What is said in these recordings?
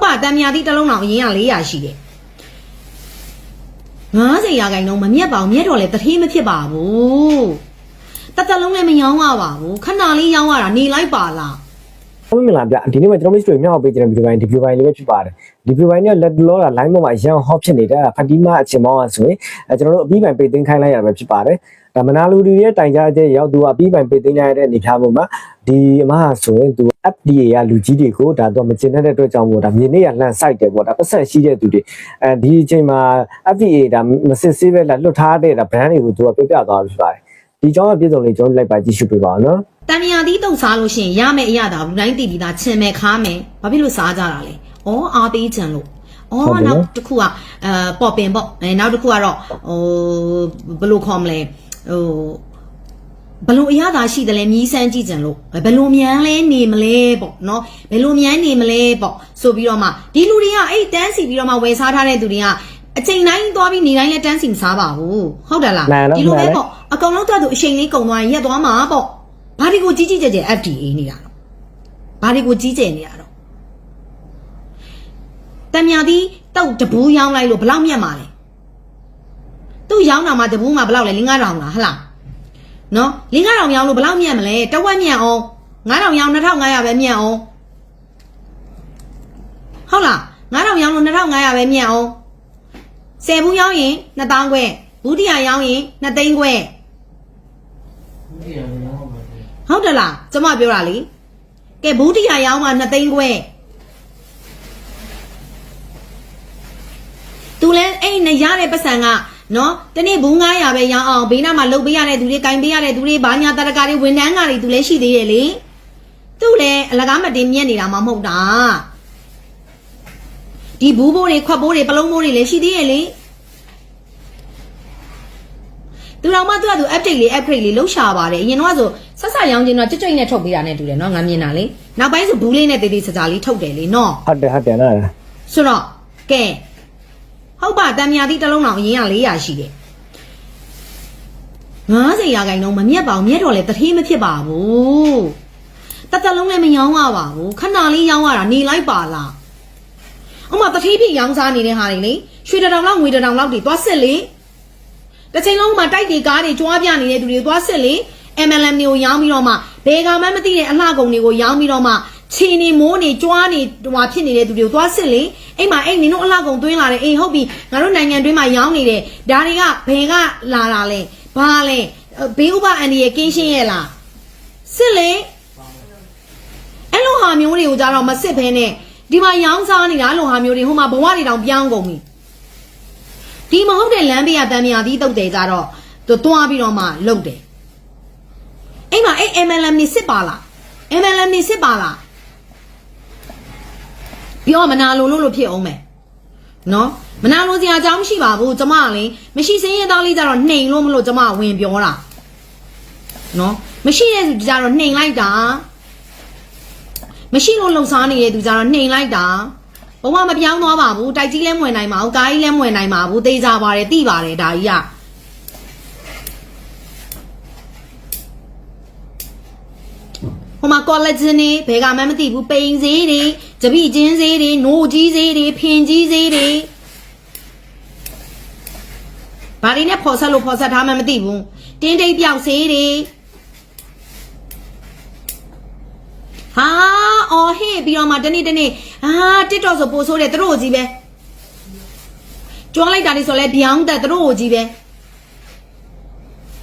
ဟုတ်ပါတန်မြာသီးတစ်လုံးလောက်အရင်က400ရှိတယ်90ရာခိုင်နှုန်းမမြက်ပါဘူးမြက်တော့လေတထေးမဖြစ်ပါဘူးတလုံးလည်းမရောင်းရပါဘူးခဏလေးရောင်းရတာနေလိုက်ပါလားဟုတ်မလားဗျဒီနေ့မှကျွန်တော်တို့မြောက်ပေးကြတဲ့ဗီဒီယိုပိုင်းဒီဗီဒီယိုပိုင်းလေးပဲဖြစ်ပါတယ်ဒီဗီဒီယိုပိုင်းနဲ့လက်လောတာ line ပေါ်မှာရန်ဟော့ဖြစ်နေတာဖတီမာအချင်းမောင်းဆိုရင်ကျွန်တော်တို့အပြီးပိုင်ပိတ်သိမ်းခိုင်းလိုက်ရတာပဲဖြစ်ပါတယ်ဒါမနာလူတွေရဲ့တိုင်ကြားချက်ရောက်သူအပြီးပိုင်ပိတ်သိမ်းလိုက်ရတဲ့အနေဖြားပေါ်မှာဒီအမဟာဆိုရင်သူ FDA ကလူကြီးတွေကိုဒါတော့မကျင်တဲ့အတွက်ကြောင့်မို့ဒါမြေနေရလှန်ဆိုင်တယ်ပေါ့ဒါပတ်ဆက်ရှိတဲ့သူတွေဒီအချိန်မှာ FDA ဒါမစစ်ဆေးပဲလွတ်ထားတဲ့ဒါ brand တွေကိုသူကပြပြသွားပြီဖြစ်ပါတယ်ဒီကြောင်းအပြည့်စုံလေးကျွန်တော်လိုက်ပါကြည့်ရှုပေးပါအောင်နော်တန်မြာသီးတုံစားလို့ရှိရင်ရမယ်အရသာလူတိုင်းတည်ပြီးသားချင်မယ်ခါမယ်ဘာဖြစ်လို့စားကြတာလဲဩအားပေးချင်လို့နောက်တစ်ခုကပေါ်ပင်ပေါ့နောက်တစ်ခုကတော့ဘယ်လိုခေါ်မလဲဘယ်လိုအရသာရှိတယ်လဲမြည်ဆန်းကြည့်ကြလို့ဘယ်လိုမြန်းလဲနေမလဲပေါ့နော်ဘယ်လိုမြန်းနေမလဲပေါ့ဆိုပြီးတော့မှဒီလူတွေကအဲ့တန်းစီပြီးတော့မှဝယ်စားထားတဲ့သူတွေကအချိန်တိုင်းသွားပြီးနေတိုင်းလည်းတန်းစီမစားပါဘူးဟုတ်တယ်လားဒီလိုပဲပေါ့အကောင်လုံးတော့သူအချိန်လေးကုန်သွားရင်ရက်သွားမှာပေါ့ဘာဒီကိုကြီးကြီးကျယ်ကျယ် FDA နေတာတော့ဘာဒီကိုကြီးကျယ်နေတာတော့တံမြာသီးတောက်တပူးရောင်းလိုက်လို့ဘလောက်မြတ်မှာလဲသူ့ရောင်းတာမှတပူးမှာဘလောက်လဲ5,000လားဟလားနော်5,000ရောင်းလို့ဘလောက်မြတ်မလဲတဝက်မြတ်အောင်9,000ရောင်း2,500ပဲမြတ်အောင်ဟုတ်လား9,000ရောင်းလို့2,500ပဲမြတ်အောင်10ဘူးရောင်းရင်2,000ခွဲဘူးတရာရောင်းရင်2သိန်းခွဲဟုတ်တယ်လားကျမပြောတာလေကဲဘူးတရာရောင်းမှ2သိန်းခွဲသူလဲအဲ့နဲ့ရတဲ့ပတ်စံကနော်တနေ့ဘူး900ပဲရောင်းအောင်ဘေးနားမှာလှုပ်ပေးရတဲ့သူတွေကင်ပေးရတဲ့သူတွေဘာညာတရကာတွေဝန်ထမ်းကတွေသူလဲရှိသေးရဲ့လေသူ့လဲအလကားမတင်မြက်နေတာမှမဟုတ်တာဒီဘူးဘိုးတွေခွက်ဘိုးတွေပလုံးဘိုးတွေလည်းရှိသေးရဲ့လေသူတော်မှသူကသူ update လေး upgrade လေးလှုပ်ရှားပါတယ်အရင်တော့ဆိုဆက်ရောင်းချင်းတော့ကြွကြွနဲ့ထုတ်ပေးတာနဲ့တူတယ်နော်ငါမြင်တာလေနောက်ပိုင်းဆိုဘူးလေးနဲ့တေးသေးစစလေးထုတ်တယ်လေနော်ဟုတ်တယ်နော်ဆိုတော့ကဲဟုတ်ပါတန်မြာသီးတစ်လုံးလောက်အရင်က400ရှိတယ်90ရာခိုင်နှုန်းမမြက်ပါဘူးမြက်တော့လေတထေးမဖြစ်ပါဘူးတလုံးလည်းမရောင်းရပါဘူးခဏလေးရောင်းရတာနေလိုက်ပါလားအမတထေးဖြစ်ရောင်းစားနေတဲ့ဟာတွေလေရွှေတောင်လောက်ငွေတောင်လောက်တွေသွားစစ်လေတစ်ချိန်လုံးမှာတိုက်တွေကားတွေကြွားပြနေတဲ့သူတွေသွားစစ်လေ MLM တွေကိုရောင်းပြီးတော့မှဘယ်ကမှမသိတဲ့အလှကုန်တွေကိုရောင်းပြီးတော့မှခြေနေမိုးနေကြွားနေဟွာဖြစ်နေတဲ့သူတွေကိုသွားစစ်လေအိမ်မှာအိမ်နင်တို့အလှကုန်သွင်းလာတယ်အိမ်ဟုတ်ပြီငါတို့နိုင်ငံတွင်းမှာရောင်းနေတယ်ဒါတွေကဘယ်ကလာတာလဲဘာလဲဘေးဥပအန်ဒီရဲ့ကင်းရှင်းရဲ့လားစစ်လေအဲ့လိုဟာမျိုးတွေကိုကြတော့မစစ်ဘဲနဲ့ဒီမှာရောင်းစားနေတာလိုဟာမျိုးတွေဟိုမှာဘဝတွေတောင်ပြောင်းကုန်ပြီဒီမဟုတ်တဲ့လမ်းဘေးကတန်မြာသီးတုတ်တယ်ကြတော့သူတွားပြီးတော့မှလုတ်တယ်အိမ်မှာအဲ့ MLM နေစစ်ပါလား MLM နေစစ်ပါလားပြောမနာလို့ဖြစ်အောင်မယ်နော်မနာလို့စရာအကြောင်းမရှိပါဘူးကျမကလေမရှိစင်းရဲသားလေးကြတော့နှိမ်လို့မလို့ကျမဝင်ပြောတာနော်မရှိတဲ့သူကြတော့နှိမ်လိုက်တာမရှိလို့လုံစားနေတဲ့သူကြတော့နှိမ်လိုက်တာဘဝမပြောင်းသွားပါဘူးတိုက်ကြီးလည်းမဝင်နိုင်ပါဘူးကားကြီးလည်းမဝင်နိုင်ပါဘူးသိကြပါတယ်သိပါတယ်ဒါကြီးကဟိုမှာ collagen တွေဘယ်ကမှမသိဘူးပိန်ဈေးတွေကြပိကျင်းဈေးတွေနိုးကြီးဈေးတွေဖင်ကြီးဈေးတွေဘာတွေနဲ့ဖော်ဆက်လို့ဖော်ဆက်ထားမှမသိဘူးတင်းတိတ်ပြောက်ဈေးတွေဟာအော်ဟေ့ပြီးတော့မှတနေ့TikTok ဆိုပို့ဆိုးတယ်သူတို့ကြီးပဲကျွမ်းလိုက်တာလေးဆိုလဲပြောင်းတက်သူတို့ကြီးပဲ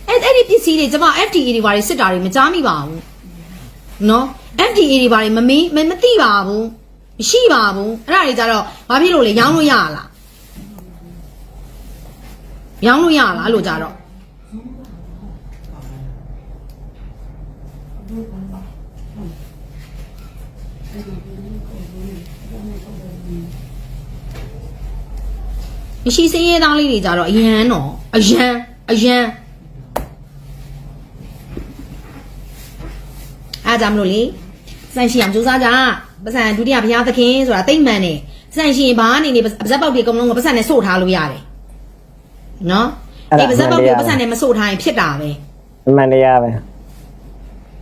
အဲ့ဒီပစ္စည်းတွေကျွန်မ FDA တွေဘာတွေစစ်တာတွေမကြားမိပါဘူးနော် FDA တွေဘာတွေမသိပါဘူးမရှိပါဘူးအဲ့ဒါတွေကြတော့ဘာဖြစ်လို့လဲရောင်းလို့ရလားရောင်းလို့ရလားလို့ကြတော့မရှိစင်းရဲသားလေးတွေကြတော့အရန်တော့အရန်အားကြောင့်မလို့လေစန့်ရှင်အောင်စူးစမ်းကြပတ်စံဒုတိယဘုရားသခင်ဆိုတာတိတ်မှန်တယ်စန့်ရှင်ဘာနေပါဇက်ပေါက်တွေအကုန်လုံးကပတ်စံနဲ့စို့ထားလို့ရတယ်နော်အဲ့ပါဇက်ပေါက်တွေပတ်စံနဲ့မစို့ထားရင်ဖြစ်တာပဲမှန်တရားပဲ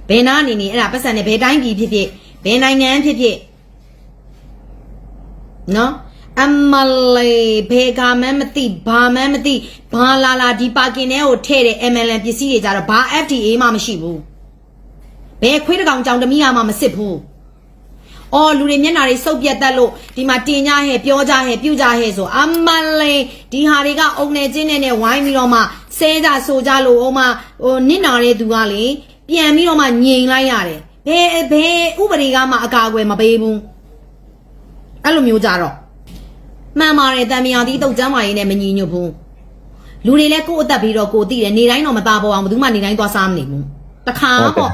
ဘယ်နာနေအဲ့ဒါပတ်စံနဲ့ဘယ်တိုင်းပြည်ဖြစ်ဖြစ်ဘယ်နိုင်ငံဖြစ်ဖြစ် နော်အမလေးဘေကမဲမသိဘာမဲမသိဘာလာဒီပါကင်ထဲကိုထည့်တဲ့ MLN ပစ္စည်းတွေကြတော့ဘာ FDA မှမရှိဘူးဘယ်ခွေးတကောင်ကြောင်တမီးမှမစစ်ဘူးအော်လူတွေမျက်နှာတွေစုပ်ပြတ်တတ်လို့ဒီမှာတင်ကြဟဲ့ပြောကြဟဲ့ပြုကြဟဲ့ဆိုအမလေးဒီဟာတွေကအုံနေချင်းနဲ့ဝိုင်းပြီးတော့မှဆဲကြဆိုကြလို့ဟိုမှာနစ်နာတဲ့သူကလေပြန်ပြီးတော့မှငြိမ်လိုက်ရတယ်ဘယ်ဥပဒေကမှအကာအကွယ်မပေးဘူးအဲ့လိုမျိုးကြတော့မှန်ပါတယ်တံမြာသီးတုတ်ကျမ်းမာရေးနဲ့မညီညွတ်ဘူးလူတွေလည်းကိုယ့်အသက်ပြီးတော့ကိုသိတယ်နေတိုင်းတော့မသားပေါ်အောင်ဘယ်သူမှနေတိုင်းသွားစားမနေဘူးတခါပေါ့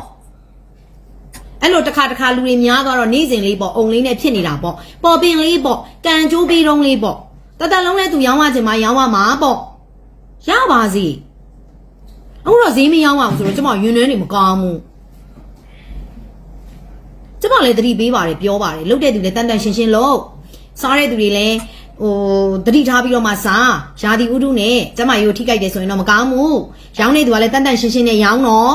အဲ့လိုတခါလူတွေများသွားတော့နေ့စဉ်လေးပေါ့အုံလေးနဲ့ဖြစ်နေတာပေါ့ပေါ်ပင်လေးပေါ့ကန်ကျိုးပေးတုံးလေးပေါ့တလုံးနဲ့သူရောင်းရခြင်းမရောင်းရမှာပေါ့ရပါစီအခုတော့ဈေးမရောင်းအောင်ဆိုတော့ကျမယွန်းနှွန်းနေမကောင်းဘူးကျမလည်းတတိပေးပါတယ်ပြောပါတယ်လုတ်တဲ့သူလည်းတန်တန်ရှင်းရှင်းလို့စားတဲ့သူတွေလည်းတတိထားပြီးတော့မှစားရာသီဥတုနဲ့ကျမရိုးထိကြိုက်တယ်ဆိုရင်တော့မကောင်းဘူးရောင်းတဲ့သူကလည်းတန်တန်ရှင်းရှင်းနဲ့ရောင်းတော့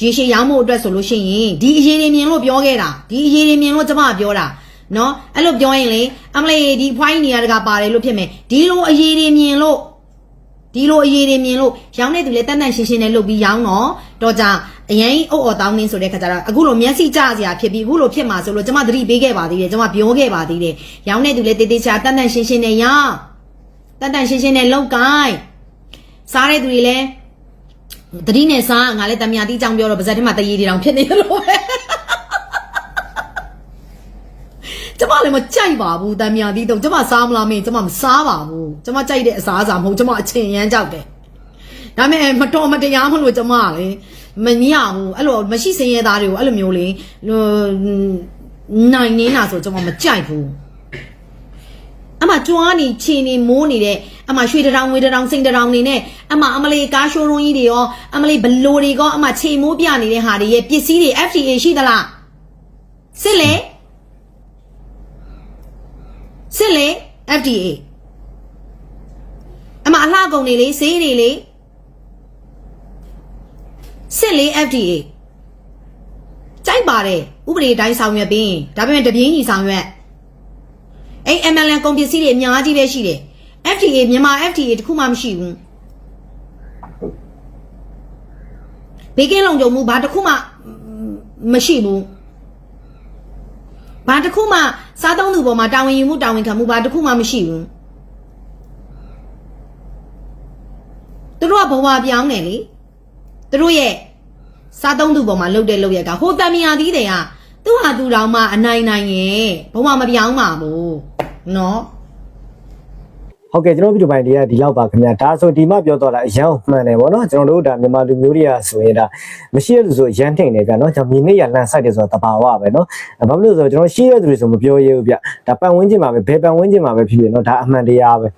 ရေရှည်ရောင်းဖို့အတွက်ဆိုလို့ရှိရင်ဒီအရေးတွေမြင်လို့ပြောခဲ့တာဒီအရေးတွေမြင်လို့ကျမပြောတာနော်အဲ့လိုပြောရင်လေအမလေးဒီဖွိုင်းနေရတကပါတယ်လို့ဖြစ်မယ်ဒီလိုအရေးတွေမြင်လို့ရောင်းတဲ့သူလည်းတန်တန်ရှင်းရှင်းနဲ့လုပ်ပြီးရောင်းတော့ကြအရင်အုပ်အော်တောင်းနေဆိုတဲ့ခါကျတော့အခုလိုမျက်စိကျစရာဖြစ်ပြီးအခုလိုဖြစ်မှာဆိုလို့ကျမသတိပေးခဲ့ပါသေးတယ်ကျမပြောခဲ့ပါသေးတယ်ရောင်းတဲ့သူလည်းတေးသေးချာတန်တန်ရှင်းရှင်းနဲ့ရောင်းတန်တန်ရှင်းရှင်းနဲ့လုပ်ကိုင်းစားတဲ့သူတွေလည်းသတိနဲ့စားငါလည်းတမယာတိကြောင်ပြောတော့ပါဇက်ထဲမှာတရေတွေတောင်ဖြစ်နေလို့ပဲကျမလည်းမကြိုက်ပါဘူးတမယာတိတော့ကျမစားမလားမင်းကျမမစားပါဘူးကျမကြိုက်တဲ့အစားအစာမဟုတ်ကျမအချင်းရမ်းကြောက်တယ်ဒါပေမဲ့မတော်မတရားမလို့ကျမလေမညဘူးအဲ့လိုမရှိစင်ရသားတွေကိုအဲ့လိုမျိုးလေနိုင်နေတာဆိုကျွန်မမကြိုက်ဘူးအမကြွားနေချီနေမိုးနေတဲ့အမရွှေတရောင်ငွေတရောင်စိန်တရောင်နေနဲ့အမလေးကားရှိုးရုံးကြီးတွေရောအမလေးဘလိုတွေရောအမချေမိုးပြနေတဲ့ဟာတွေရဲ့ပစ္စည်းတွေ FDA ရှိသလားစစ်လေ FDA အမအလှကုန်နေလေဈေးတွေလေစစ်လေ FDA ကြိုက်ပါတယ်ဥပဒေတိုင်းဆောင်ရွက်ပြီးဒါပေမဲ့တပြင်းကြီးဆောင်ရွက်အဲ့ MLN ကုန်ပစ္စည်းတွေအများကြီးပဲရှိတယ် FDA မြန်မာ FDA တခုမှမရှိဘူးဘေးကင်းလုံခြုံမှုဘာတခုမှမရှိဘူးဘာတခုမှစားသုံးသူပေါ်မှာတာဝန်ယူမှုတာဝန်ခံမှုဘာတခုမှမရှိဘူးသူတို့ကဘဝပြောင်းတယ်လေသူတို့ရဲ့စားသုံးသူပေါ်မှာလှုပ်တဲ့လှုပ်ရက်ကဟိုတမယာသီးတွေကသူ့ဟာသူတောင်မှအနိုင်ရဲ့ဘဝမပြောင်းပါဘူးနော်ဟုတ်ကဲ့ကျွန်တော်ဗီဒီယိုပိုင်းတွေကဒီလောက်ပါခင်ဗျာဒါဆိုဒီမှပြောတော့တာအရန်မှန်တယ်ဗောနော်ကျွန်တော်တို့ဒါမြန်မာလူမျိုးတွေကဆိုရင်ဒါမရှိရလို့ဆိုရန်ထိန်နေဗျာနော်ကျွန်တော်မြေနေရလန်ဆိုင်တယ်ဆိုတာတဘာဝပဲနော်ဘာလို့လဲဆိုတော့ကျွန်တော်ရှိရတဲ့သူတွေဆိုမပြောရဘူးဗျဒါပတ်ဝန်းကျင်မှာပဲဘယ်ပတ်ဝန်းကျင်မှာပဲဖြစ်ဖြစ်နော်ဒါအမှန်တရားပဲ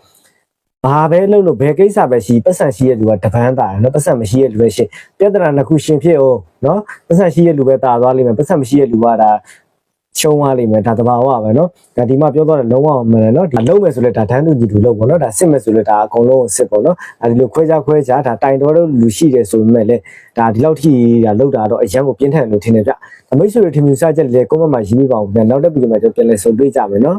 ဘာပဲလုပ်လို့ဘယ်ကိစ္စပဲရှိပတ်စံရှိတဲ့လူကတပန်းတာနော်ပတ်စံမရှိတဲ့လူပဲရှိပြဿနာနှစ်ခုရှင်ဖြစ်အောင်နော်ပတ်စံရှိတဲ့လူပဲတာသွားလိမ့်မယ်ပတ်စံမရှိတဲ့လူကဒါရှုံးသွားလိမ့်မယ်ဒါတဘာဝပဲနော်ဒါဒီမှာပြောတော့လုံးဝမှန်တယ်နော်ဒီလုံးမယ်ဆိုလဲဒါတန်းသူညီတူလုံးပေါ့နော်ဒါစစ်မယ်ဆိုလဲဒါအကုန်လုံးစစ်ပေါ့နော်အဲဒီလိုခွဲခြားဒါတိုင်တော်တို့လူရှိတယ်ဆိုပေမဲ့လည်းဒါဒီလောက်ထိဒါလောက်တာတော့အရန်ကိုပြင်းထန်လို့ထင်တယ်ဗျမိတ်ဆွေတွေထင်မြင်စားချက်လည်းကွန်မန့်မှာရေးပြပါဦးဗျနောက်တစ်ဗီဒီယိုမှာကျွန်တော်ပြန်လည်ဆုံတွေ့ကြမယ်နော်